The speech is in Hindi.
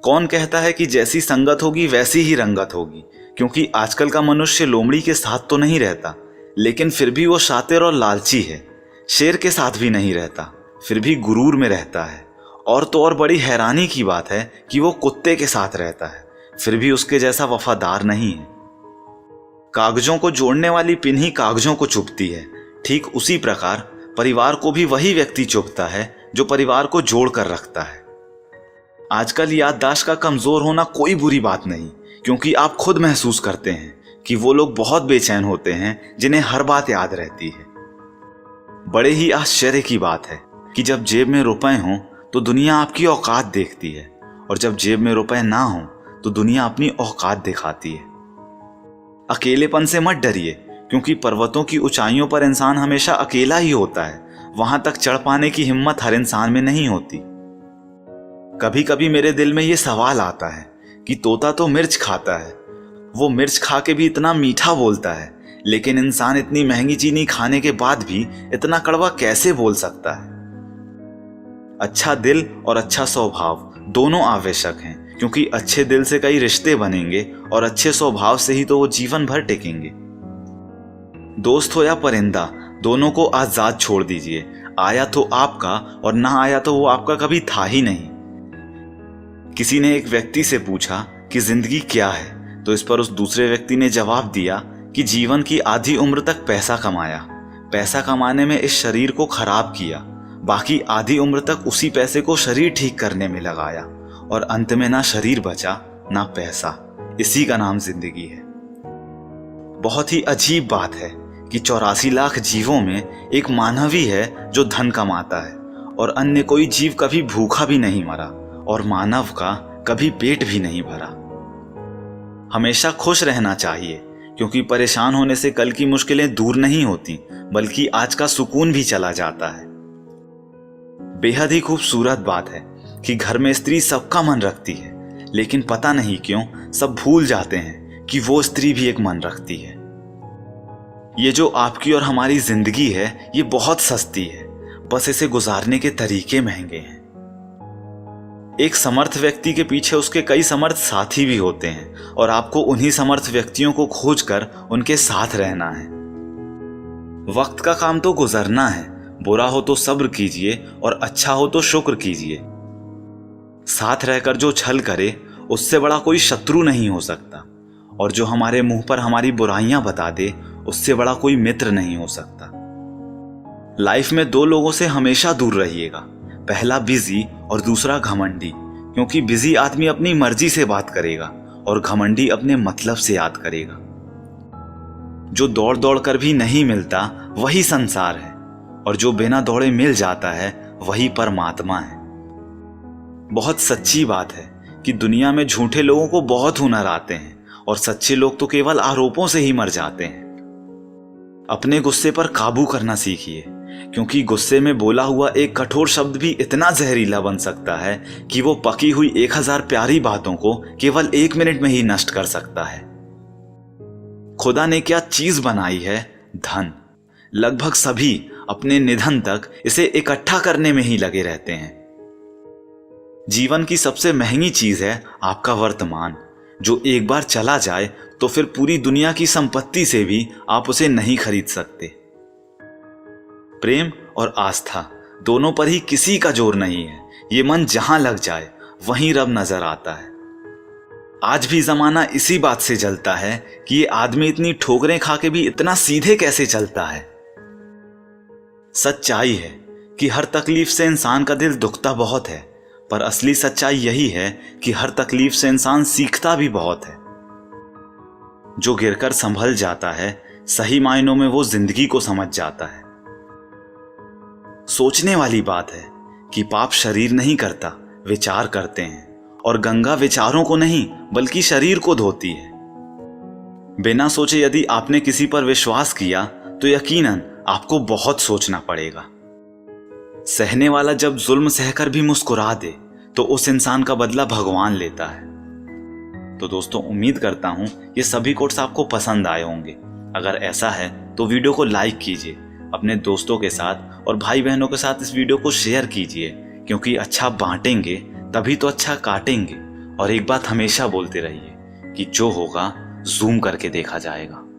कौन कहता है कि जैसी संगत होगी वैसी ही रंगत होगी, क्योंकि आजकल का मनुष्य लोमड़ी के साथ तो नहीं रहता, लेकिन फिर भी वो शातिर और लालची है। शेर के साथ भी नहीं रहता, फिर भी गुरूर में रहता है। और तो और बड़ी हैरानी की बात है कि वो कुत्ते के साथ रहता है, फिर भी उसके जैसा वफादार नहीं है। कागजों को जोड़ने वाली पिन ही कागजों को चुभती है, ठीक उसी प्रकार परिवार को भी वही व्यक्ति चुभता है जो परिवार को जोड़ कर रखता है। आजकल याददाश्त का कमजोर होना कोई बुरी बात नहीं, क्योंकि आप खुद महसूस करते हैं कि वो लोग बहुत बेचैन होते हैं जिन्हें हर बात याद रहती है। बड़े ही आश्चर्य की बात है कि जब जेब में रुपए हों तो दुनिया आपकी औकात देखती है, और जब जेब में रुपए ना हों तो दुनिया अपनी औकात दिखाती है। अकेलेपन से मत डरिए, क्योंकि पर्वतों की ऊंचाइयों पर इंसान हमेशा अकेला ही होता है। वहां तक चढ़ पाने की हिम्मत हर इंसान में नहीं होती। कभी कभी मेरे दिल में ये सवाल आता है कि तोता तो मिर्च खाता है, वो मिर्च खा के भी इतना मीठा बोलता है, लेकिन इंसान इतनी महंगी चीनी खाने के बाद भी इतना कड़वा कैसे बोल सकता है। अच्छा दिल और अच्छा स्वभाव दोनों आवश्यक हैं, क्योंकि अच्छे दिल से कई रिश्ते बनेंगे और अच्छे स्वभाव से ही तो वो जीवन भर टिकेंगे। दोस्त हो या परिंदा, दोनों को आजाद छोड़ दीजिए। आया तो आपका और ना आया तो वो आपका कभी था ही नहीं। किसी ने एक व्यक्ति से पूछा कि जिंदगी क्या है, तो इस पर उस दूसरे व्यक्ति ने जवाब दिया कि जीवन की आधी उम्र तक पैसा कमाया, पैसा कमाने में इस शरीर को खराब किया, बाकी आधी उम्र तक उसी पैसे को शरीर ठीक करने में लगाया, और अंत में ना शरीर बचा ना पैसा। इसी का नाम जिंदगी है। बहुत ही अजीब बात है कि 84 लाख जीवों में एक मानव ही है जो धन कमाता है, और अन्य कोई जीव कभी भूखा भी नहीं मरा, और मानव का कभी पेट भी नहीं भरा। हमेशा खुश रहना चाहिए, क्योंकि परेशान होने से कल की मुश्किलें दूर नहीं होती, बल्कि आज का सुकून भी चला जाता है। बेहद ही खूबसूरत बात है कि घर में स्त्री सबका मन रखती है, लेकिन पता नहीं क्यों सब भूल जाते हैं कि वो स्त्री भी एक मन रखती है। ये जो आपकी और हमारी जिंदगी है, ये बहुत सस्ती है, बस इसे गुजारने के तरीके महंगे हैं। एक समर्थ व्यक्ति के पीछे उसके कई समर्थ साथी भी होते हैं, और आपको उन्हीं समर्थ व्यक्तियों को खोजकर उनके साथ रहना है। वक्त का काम तो गुजरना है, बुरा हो तो सब्र कीजिए और अच्छा हो तो शुक्र कीजिए। साथ रहकर जो छल करे उससे बड़ा कोई शत्रु नहीं हो सकता, और जो हमारे मुंह पर हमारी बुराइयां बता दे उससे बड़ा कोई मित्र नहीं हो सकता। लाइफ में दो लोगों से हमेशा दूर रहिएगा, पहला बिजी और दूसरा घमंडी, क्योंकि बिजी आदमी अपनी मर्जी से बात करेगा और घमंडी अपने मतलब से याद करेगा। जो दौड़ दौड़ कर भी नहीं मिलता वही संसार है, और जो बिना दौड़े मिल जाता है वही परमात्मा है। बहुत सच्ची बात है कि दुनिया में झूठे लोगों को बहुत हुनर आते हैं, और सच्चे लोग तो केवल आरोपों से ही मर जाते हैं। अपने गुस्से पर काबू करना सीखिए, क्योंकि गुस्से में बोला हुआ एक कठोर शब्द भी इतना जहरीला बन सकता है कि वो पकी हुई 1000 प्यारी बातों को केवल 1 मिनट में ही नष्ट कर सकता है। खुदा ने क्या चीज बनाई है? धन। लगभग सभी अपने निधन तक इसे इकट्ठा करने में ही लगे रहते हैं। जीवन की सबसे महंगी चीज है आपका वर्तमान, जो एक बार चला जाए तो फिर पूरी दुनिया की संपत्ति से भी आप उसे नहीं खरीद सकते। प्रेम और आस्था दोनों पर ही किसी का जोर नहीं है। ये मन जहां लग जाए वहीं रब नजर आता है। आज भी जमाना इसी बात से जलता है कि ये आदमी इतनी ठोकरें खा के भी इतना सीधे कैसे चलता है। सच्चाई है कि हर तकलीफ से इंसान का दिल दुखता बहुत है, पर असली सच्चाई यही है कि हर तकलीफ से इंसान सीखता भी बहुत है। जो गिरकर संभल जाता है, सही मायनों में वो जिंदगी को समझ जाता है। सोचने वाली बात है कि पाप शरीर नहीं करता, विचार करते हैं, और गंगा विचारों को नहीं बल्कि शरीर को धोती है। बिना सोचे यदि आपने किसी पर विश्वास किया तो यकीनन आपको बहुत सोचना पड़ेगा। सहने वाला जब जुल्म सहकर भी मुस्कुरा दे तो उस इंसान का बदला भगवान लेता है। तो दोस्तों, उम्मीद करता हूं ये सभी कोट्स आपको पसंद आए होंगे। अगर ऐसा है तो वीडियो को लाइक कीजिए, अपने दोस्तों के साथ और भाई बहनों के साथ इस वीडियो को शेयर कीजिए, क्योंकि अच्छा बांटेंगे तभी तो अच्छा काटेंगे, और एक बात हमेशा बोलते रहिए कि जो होगा जूम करके देखा जाएगा।